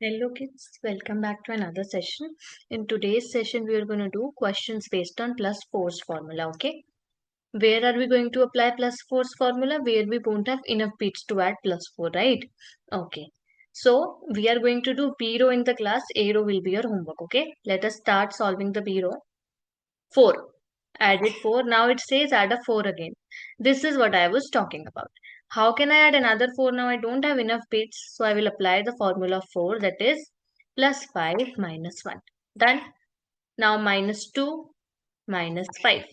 Hello kids, welcome back to another session. In today's session, we are going to do questions based on plus force formula, okay? Where are we going to apply plus force formula? Where we won't have enough bits to add plus 4, right? Okay. So, we are going to do B row in the class. A row will be your homework, okay? Let us start solving the B row. 4. Added 4. Now it says add a 4 again. This is what I was talking about. How can I add another 4 now? I don't have enough bits. So I will apply the formula of 4, that is plus 5 minus 1. Done. Now minus 2 minus 5.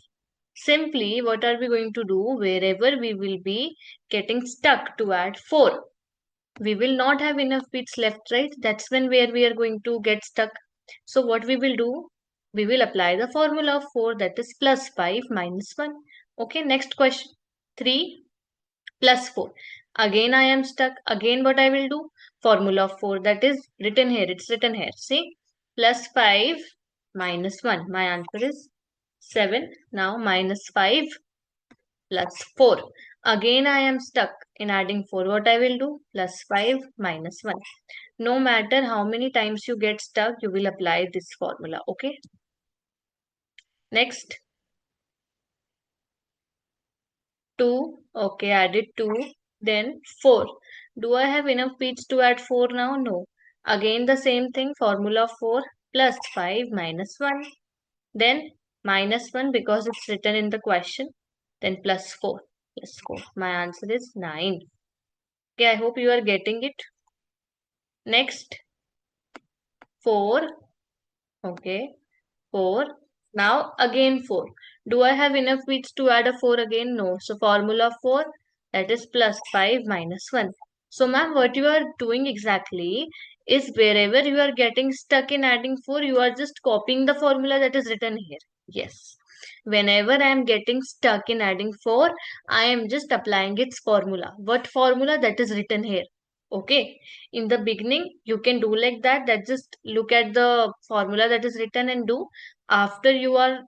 Simply what are we going to do? Wherever we will be getting stuck to add 4. We will not have enough bits left, right? That's when where we are going to get stuck. So what we will do? We will apply the formula of 4, that is plus 5 minus 1. Okay, next question. 3 plus 4. Again I am stuck. Again what I will do? Formula of 4, that is written here. It's written here. See? Plus 5 minus 1. My answer is 7. Now minus 5 plus 4. Again I am stuck in adding 4. What I will do? Plus 5 minus 1. No matter how many times you get stuck, you will apply this formula. Okay. Next. 2. Okay, added 2. Then 4. Do I have enough beads to add 4 now? No. Again the same thing. Formula of 4 plus 5 minus 1. Then minus 1 because it's written in the question. Then plus 4. Plus 4. My answer is 9. Okay, I hope you are getting it. Next. 4. Okay. 4. Now again 4. Do I have enough bits to add a 4 again? No. So formula of 4, that is plus 5 minus 1. So ma'am, what you are doing exactly is wherever you are getting stuck in adding 4, you are just copying the formula that is written here. Yes. Whenever I am getting stuck in adding 4, I am just applying its formula. What formula? That is written here. Okay. In the beginning, you can do like that. That just look at the formula that is written and do. After you are,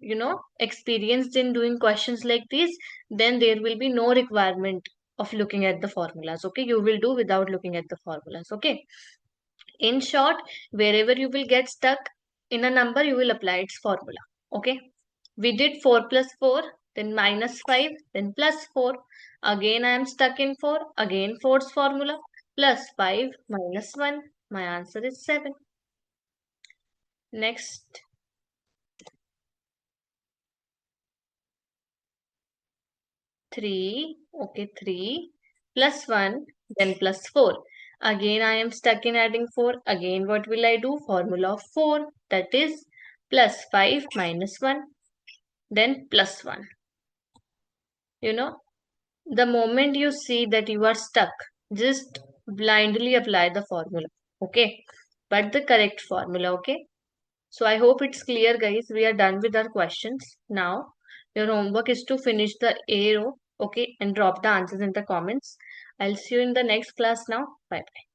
experienced in doing questions like these, then there will be no requirement of looking at the formulas. Okay. You will do without looking at the formulas. Okay. In short, wherever you will get stuck in a number, you will apply its formula. Okay. We did 4 plus 4, then minus 5, then plus 4. Again, I am stuck in 4. Again, 4's formula. Plus 5 minus 1. My answer is 7. Next. Three. Okay, 3 plus 1, then plus 4. Again, I am stuck in adding 4. Again, what will I do? Formula of 4. That is plus 5 minus 1, then plus 1. You know, the moment you see that you are stuck, just blindly apply the formula. Okay. But the correct formula. Okay. So I hope it's clear, guys. We are done with our questions. Now, your homework is to finish the A row. Okay. And drop the answers in the comments. I'll see you in the next class now. Bye bye.